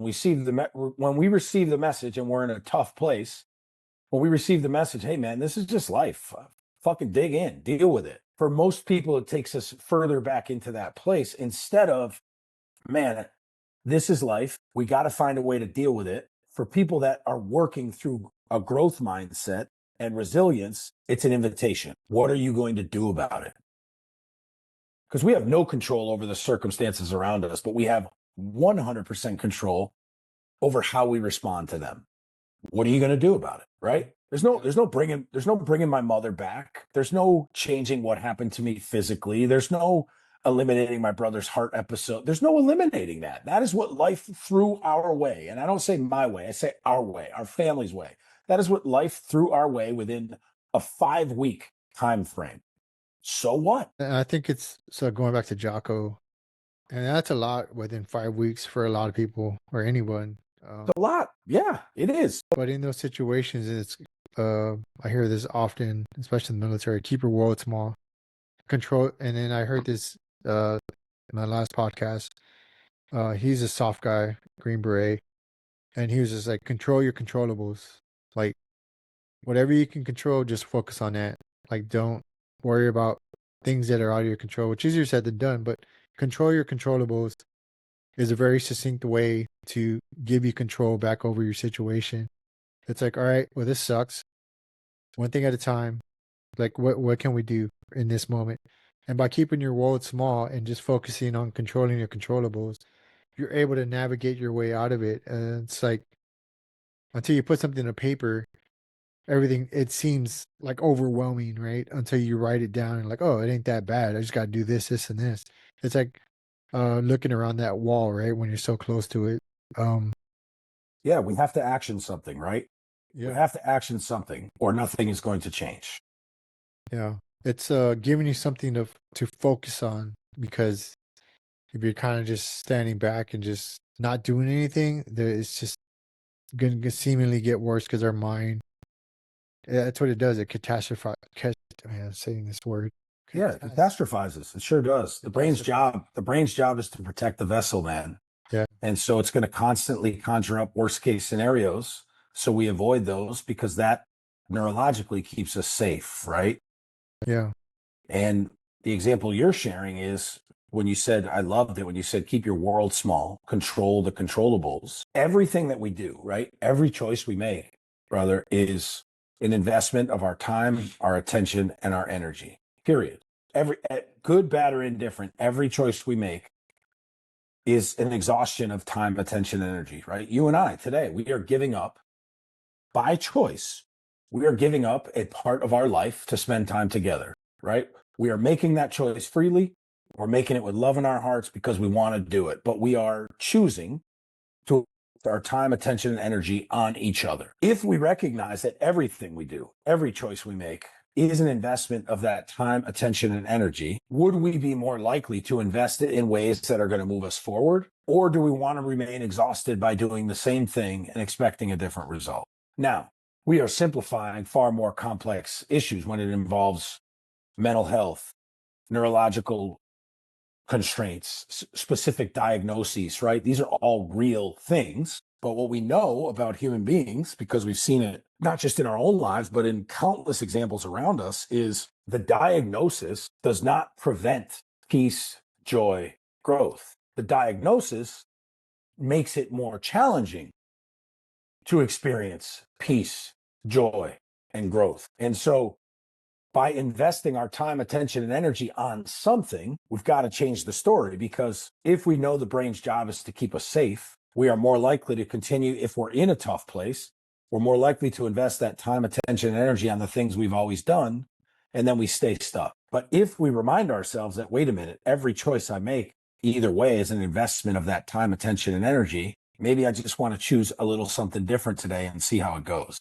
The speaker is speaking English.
when we receive the message and we're in a tough place, when we receive the message, hey man, this is just life. Fucking dig in, deal with it. For most people, it takes us further back into that place instead of, man, this is life. We got to find a way to deal with it. For people that are working through a growth mindset and resilience, it's an invitation. What are you going to do about it? Because we have no control over the circumstances around us, but we have 100% control over how we respond to them. What are you going to do about it? Right? There's no bringing my mother back. There's no changing what happened to me physically. There's no eliminating my brother's heart episode. There's no eliminating that. That is what life threw our way. And I don't say my way, I say our way, our family's way. That is what life threw our way within a 5-week time frame. So what? And I think it's, so going back to Jocko, and that's a lot within 5 weeks for a lot of people or anyone. It's a lot. Yeah, it is. But in those situations, it's, I hear this often, especially in the military, keep your world small. Control. And then I heard this in my last podcast. He's a soft guy, Green Beret. And he was just like, control your controllables. Like, whatever you can control, just focus on that. Like, don't worry about things that are out of your control, which is easier said than done. But control your controllables is a very succinct way to give you control back over your situation. It's like, all right, well, this sucks. One thing at a time. Like, what can we do in this moment? And by keeping your world small and just focusing on controlling your controllables, you're able to navigate your way out of it. And it's like, until you put something on paper, everything, it seems like overwhelming, right? Until you write it down and like, oh, it ain't that bad. I just got to do this, this, and this. It's like looking around that wall, right? When you're so close to it. Yeah, we have to action something, right? Yeah. We have to action something or nothing is going to change. Yeah. It's giving you something to focus on, because if you're kind of just standing back and just not doing anything, it's just going to seemingly get worse because our mind, that's what it does. It saying this word. Yeah, it catastrophizes. It sure does. The brain's job is to protect the vessel, man. Yeah. And so it's going to constantly conjure up worst case scenarios. So we avoid those because that neurologically keeps us safe, right? Yeah. And the example you're sharing is when you said, I loved it, when you said, keep your world small, control the controllables. Everything that we do, right? Every choice we make, brother, is an investment of our time, our attention, and our energy, period. Every good, bad, or indifferent, every choice we make is an exhaustion of time, attention, and energy, right? You and I today, we are giving up by choice. We are giving up a part of our life to spend time together, right? We are making that choice freely. We're making it with love in our hearts because we want to do it, but we are choosing to put our time, attention, and energy on each other. If we recognize that everything we do, every choice we make is an investment of that time, attention, and energy, would we be more likely to invest it in ways that are going to move us forward? Or do we want to remain exhausted by doing the same thing and expecting a different result? Now, we are simplifying far more complex issues when it involves mental health, neurological constraints, specific diagnoses, right? These are all real things. But what we know about human beings, because we've seen it not just in our own lives, but in countless examples around us, is the diagnosis does not prevent peace, joy, growth. The diagnosis makes it more challenging to experience peace, joy, and growth. And so by investing our time, attention, and energy on something, we've got to change the story, because if we know the brain's job is to keep us safe, we are more likely to continue. If we're in a tough place, we're more likely to invest that time, attention, and energy on the things we've always done, and then we stay stuck. But if we remind ourselves that, wait a minute, every choice I make either way is an investment of that time, attention, and energy, maybe I just want to choose a little something different today and see how it goes.